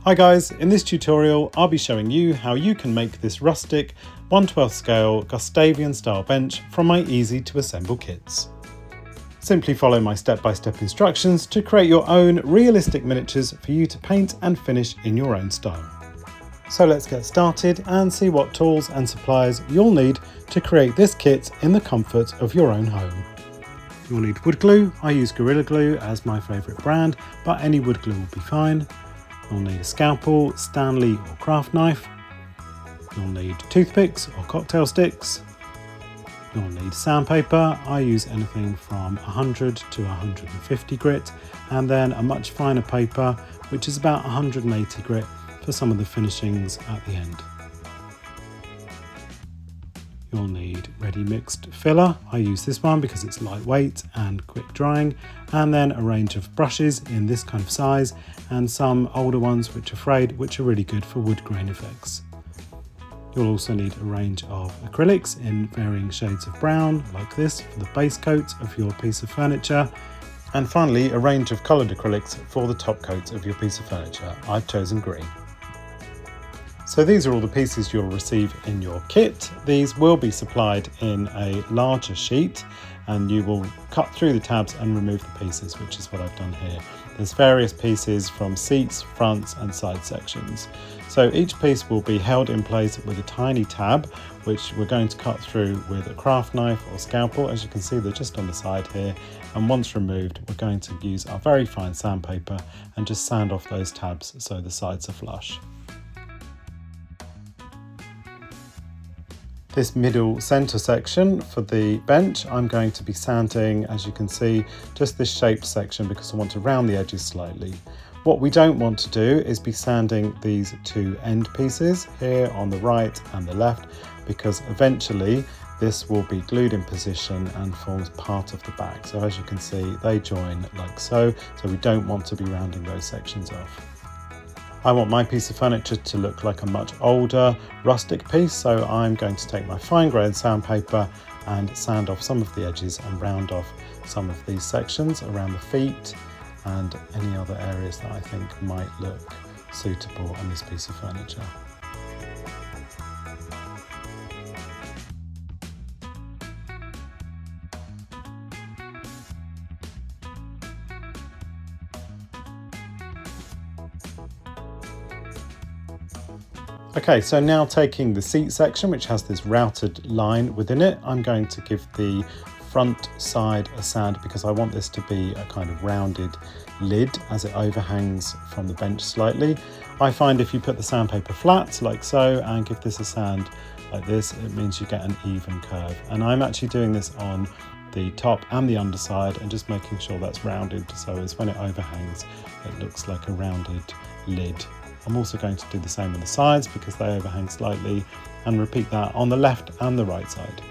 Hi guys, in this tutorial I'll be showing you how you can make this rustic 1/12 scale Gustavian style bench from my easy to assemble kits. Simply follow my step-by-step instructions to create your own realistic miniatures for you to paint and finish in your own style. So let's get started and see what tools and supplies you'll need to create this kit in the comfort of your own home. You'll need wood glue. I use Gorilla Glue as my favourite brand, but any wood glue will be fine. You'll need a scalpel, Stanley or craft knife. You'll need toothpicks or cocktail sticks. You'll need sandpaper. I use anything from 100 to 150 grit, and then a much finer paper which is about 180 grit for some of the finishings at the end. You'll need ready mixed filler. I use this one because it's lightweight and quick drying, and then a range of brushes in this kind of size and some older ones which are frayed, which are really good for wood grain effects. You'll also need a range of acrylics in varying shades of brown like this for the base coat of your piece of furniture, and finally a range of coloured acrylics for the top coat of your piece of furniture. I've chosen green. So these are all the pieces you'll receive in your kit. These will be supplied in a larger sheet, and you will cut through the tabs and remove the pieces, which is what I've done here. There's various pieces from seats, fronts and side sections. So each piece will be held in place with a tiny tab, which we're going to cut through with a craft knife or scalpel. As you can see, they're just on the side here. And once removed, we're going to use our very fine sandpaper and just sand off those tabs so the sides are flush. This middle centre section for the bench, I'm going to be sanding, as you can see, just this shaped section because I want to round the edges slightly. What we don't want to do is be sanding these two end pieces here on the right and the left, because eventually this will be glued in position and forms part of the back. So as you can see, they join like so, so we don't want to be rounding those sections off. I want my piece of furniture to look like a much older, rustic piece, so I'm going to take my fine grained sandpaper and sand off some of the edges and round off some of these sections around the feet and any other areas that I think might look suitable on this piece of furniture. Okay, so now taking the seat section, which has this routed line within it, I'm going to give the front side a sand because I want this to be a kind of rounded lid as it overhangs from the bench slightly. I find if you put the sandpaper flat like so and give this a sand like this, it means you get an even curve. And I'm actually doing this on the top and the underside and just making sure that's rounded so as when it overhangs, it looks like a rounded lid. I'm also going to do the same on the sides because they overhang slightly, and repeat that on the left and the right side.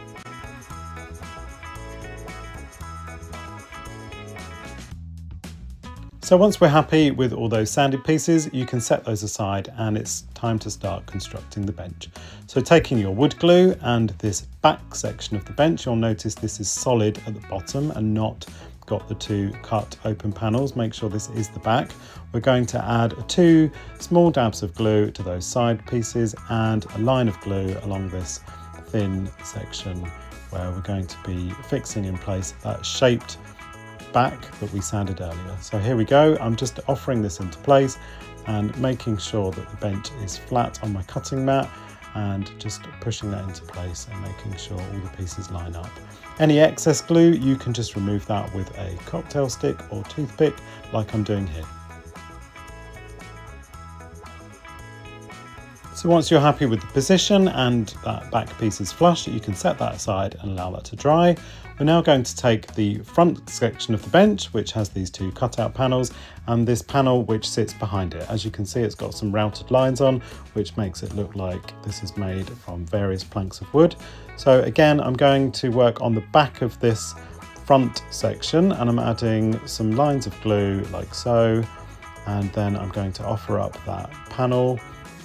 So once we're happy with all those sanded pieces, you can set those aside and it's time to start constructing the bench. So taking your wood glue and this back section of the bench, you'll notice this is solid at the bottom and not got the two cut open panels. Make sure this is the back. We're going to add 2 small dabs of glue to those side pieces and a line of glue along this thin section where we're going to be fixing in place that shaped back that we sanded earlier. So here we go. I'm just offering this into place and making sure that the bench is flat on my cutting mat and just pushing that into place and making sure all the pieces line up. Any excess glue, you can just remove that with a cocktail stick or toothpick like I'm doing here. So once you're happy with the position and that back piece is flush, you can set that aside and allow that to dry. We're now going to take the front section of the bench, which has these 2 cutout panels, and this panel which sits behind it. As you can see, it's got some routed lines on, which makes it look like this is made from various planks of wood. So again, I'm going to work on the back of this front section, and I'm adding some lines of glue like so, and then I'm going to offer up that panel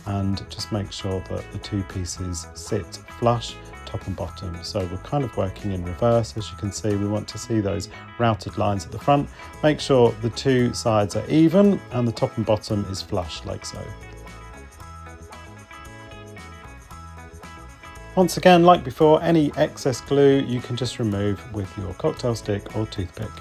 and just make sure that the 2 pieces sit flush top and bottom. So we're kind of working in reverse. As you can see, we want to see those routed lines at the front. Make sure the two sides are even and the top and bottom is flush like so. Once again, like before, any excess glue you can just remove with your cocktail stick or toothpick.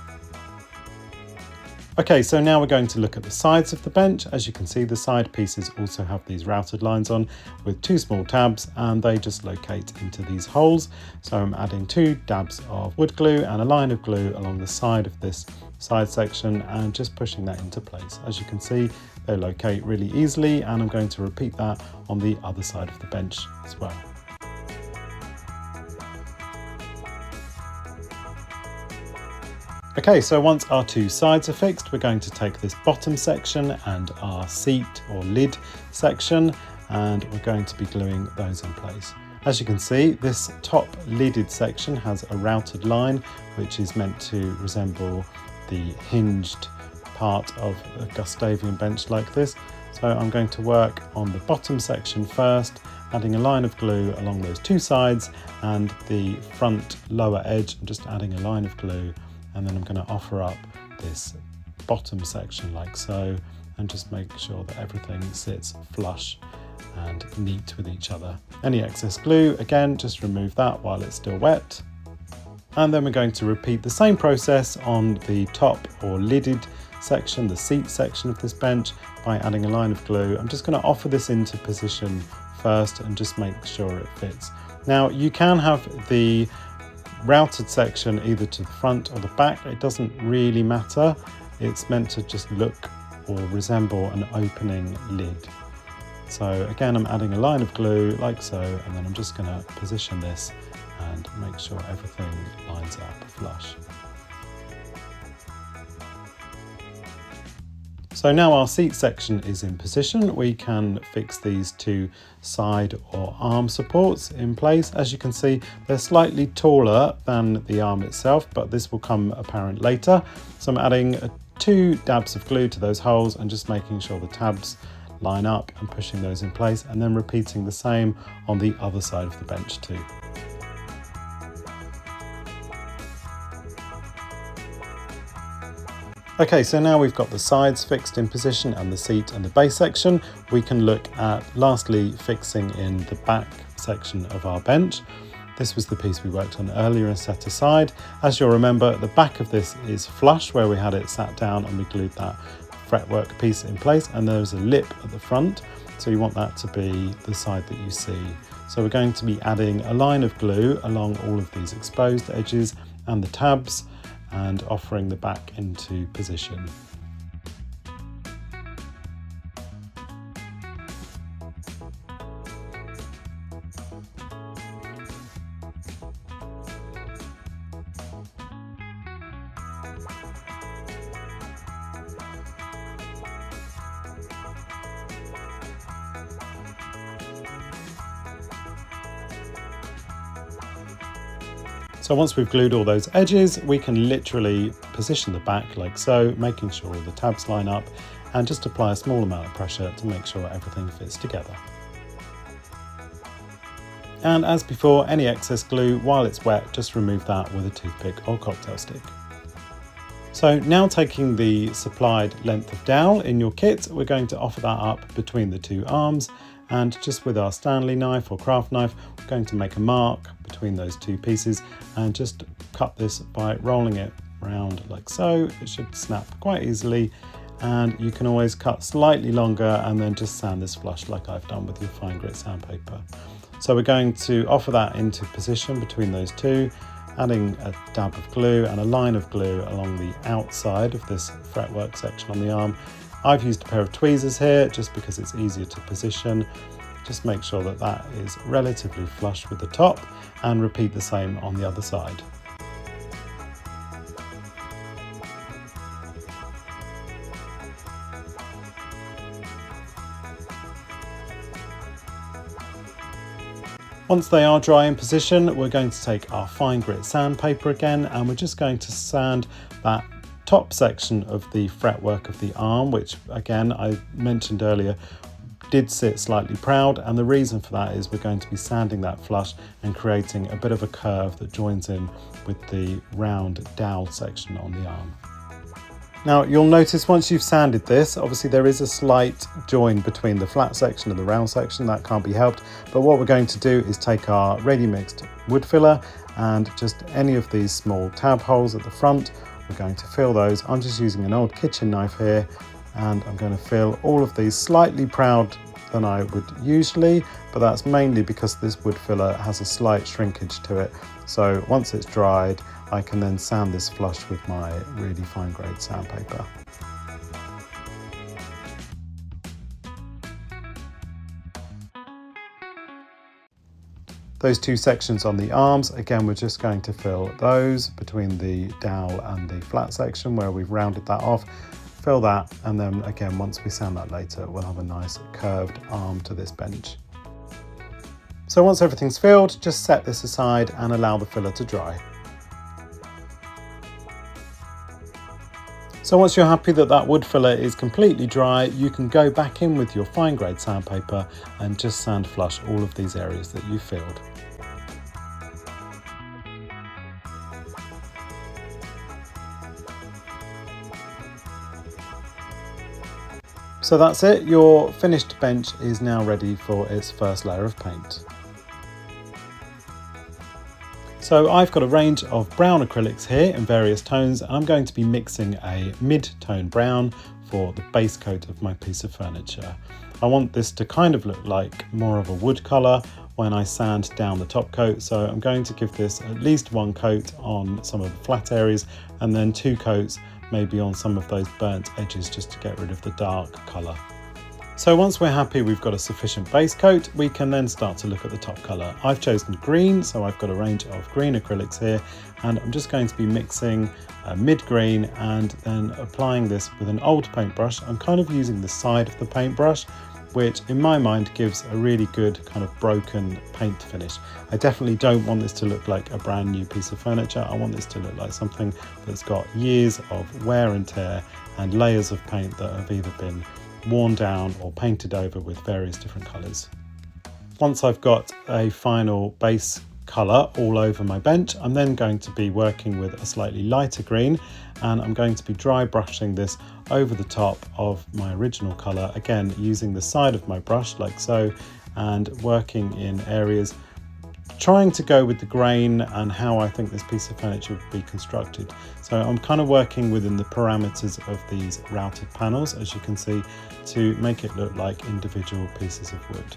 Okay, so now we're going to look at the sides of the bench. As you can see, the side pieces also have these routed lines on with two small tabs, and they just locate into these holes. So I'm adding 2 dabs of wood glue and a line of glue along the side of this side section and just pushing that into place. As you can see, they locate really easily, and I'm going to repeat that on the other side of the bench as well. Okay, so once our 2 sides are fixed, we're going to take this bottom section and our seat or lid section, and we're going to be gluing those in place. As you can see, this top lidded section has a routed line, which is meant to resemble the hinged part of a Gustavian bench like this. So I'm going to work on the bottom section first, adding a line of glue along those 2 sides, and the front lower edge, I'm just adding a line of glue. And then I'm going to offer up this bottom section like so, and just make sure that everything sits flush and neat with each other. Any excess glue, again, just remove that while it's still wet. And then we're going to repeat the same process on the top or lidded section, the seat section of this bench, by adding a line of glue. I'm just going to offer this into position first and just make sure it fits. Now you can have the routed section either to the front or the back, it doesn't really matter. It's meant to just look or resemble an opening lid. So again, I'm adding a line of glue like so, and then I'm just going to position this and make sure everything lines up flush. So now our seat section is in position, we can fix these 2 side or arm supports in place. As you can see, they're slightly taller than the arm itself, but this will come apparent later. So I'm adding 2 dabs of glue to those holes and just making sure the tabs line up and pushing those in place, and then repeating the same on the other side of the bench too. Okay, so now we've got the sides fixed in position and the seat and the base section, we can look at lastly fixing in the back section of our bench. This was the piece we worked on earlier and set aside. As you'll remember, the back of this is flush where we had it sat down and we glued that fretwork piece in place, and there's a lip at the front, so you want that to be the side that you see. So we're going to be adding a line of glue along all of these exposed edges and the tabs, and offering the back into position. So once we've glued all those edges, we can literally position the back like so, making sure all the tabs line up, and just apply a small amount of pressure to make sure everything fits together. And as before, any excess glue, while it's wet, just remove that with a toothpick or cocktail stick. So now taking the supplied length of dowel in your kit, we're going to offer that up between the 2 arms, and just with our Stanley knife or craft knife, we're going to make a mark between those 2 pieces and just cut this by rolling it round like so. It should snap quite easily, and you can always cut slightly longer and then just sand this flush like I've done with your fine grit sandpaper. So we're going to offer that into position between those 2, adding a dab of glue and a line of glue along the outside of this fretwork section on the arm. I've used a pair of tweezers here just because it's easier to position. Just make sure that that is relatively flush with the top, and repeat the same on the other side. Once they are dry in position, we're going to take our fine grit sandpaper again, and we're just going to sand that top section of the fretwork of the arm, which again I mentioned earlier did sit slightly proud, and the reason for that is we're going to be sanding that flush and creating a bit of a curve that joins in with the round dowel section on the arm. Now you'll notice once you've sanded this, obviously there is a slight join between the flat section and the round section, that can't be helped, but what we're going to do is take our ready mixed wood filler and just any of these small tab holes at the front, we're going to fill those. I'm just using an old kitchen knife here, and I'm going to fill all of these slightly proud than I would usually, but that's mainly because this wood filler has a slight shrinkage to it. So once it's dried, I can then sand this flush with my really fine grade sandpaper. Those two sections on the arms, again, we're just going to fill those between the dowel and the flat section where we've rounded that off. Fill that, and then again, once we sand that later, we'll have a nice curved arm to this bench. So once everything's filled, just set this aside and allow the filler to dry. So once you're happy that that wood filler is completely dry, you can go back in with your fine grade sandpaper and just sand flush all of these areas that you filled. So that's it, your finished bench is now ready for its first layer of paint. So I've got a range of brown acrylics here in various tones, and I'm going to be mixing a mid-tone brown for the base coat of my piece of furniture. I want this to kind of look like more of a wood colour when I sand down the top coat, so I'm going to give this at least one coat on some of the flat areas and then two coats maybe on some of those burnt edges just to get rid of the dark colour. So once we're happy we've got a sufficient base coat, we can then start to look at the top colour. I've chosen green, so I've got a range of green acrylics here, and I'm just going to be mixing mid-green and then applying this with an old paintbrush. I'm kind of using the side of the paintbrush, which in my mind gives a really good kind of broken paint finish. I definitely don't want this to look like a brand new piece of furniture. I want this to look like something that's got years of wear and tear and layers of paint that have either been worn down or painted over with various different colours. Once I've got a final base colour all over my bench, I'm then going to be working with a slightly lighter green, and I'm going to be dry brushing this over the top of my original colour, again using the side of my brush like so, and working in areas trying to go with the grain and how I think this piece of furniture would be constructed. So I'm kind of working within the parameters of these routed panels, as you can see, to make it look like individual pieces of wood.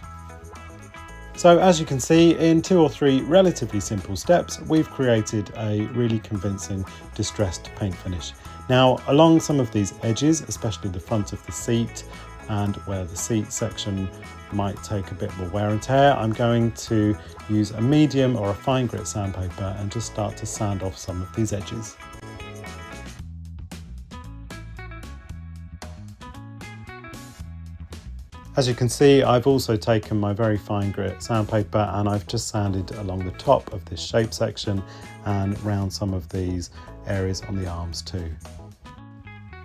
So as you can see, in 2 or 3 relatively simple steps, we've created a really convincing distressed paint finish. Now, along some of these edges, especially the front of the seat and where the seat section might take a bit more wear and tear, I'm going to use a medium or a fine grit sandpaper and just start to sand off some of these edges. As you can see, I've also taken my very fine grit sandpaper and I've just sanded along the top of this shape section and round some of these areas on the arms too.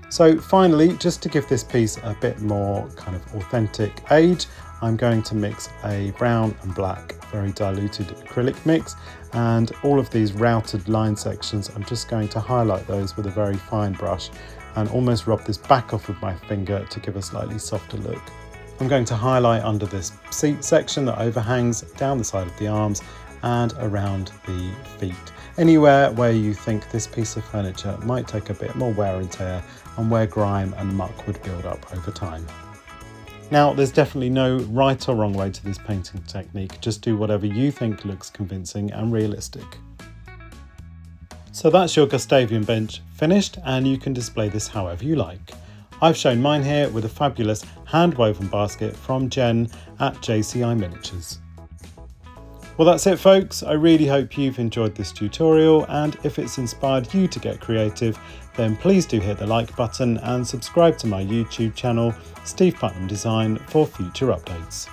So finally, just to give this piece a bit more kind of authentic age, I'm going to mix a brown and black very diluted acrylic mix, and all of these routed line sections, I'm just going to highlight those with a very fine brush and almost rub this back off with my finger to give a slightly softer look. I'm going to highlight under this seat section that overhangs down the side of the arms and around the feet. Anywhere where you think this piece of furniture might take a bit more wear and tear and where grime and muck would build up over time. Now, there's definitely no right or wrong way to this painting technique, just do whatever you think looks convincing and realistic. So that's your Gustavian bench finished, and you can display this however you like. I've shown mine here with a fabulous hand-woven basket from Jen at JCI Miniatures. Well, that's it folks. I really hope you've enjoyed this tutorial, and if it's inspired you to get creative, then please do hit the like button and subscribe to my YouTube channel, Steve PUTNAM Design, for future updates.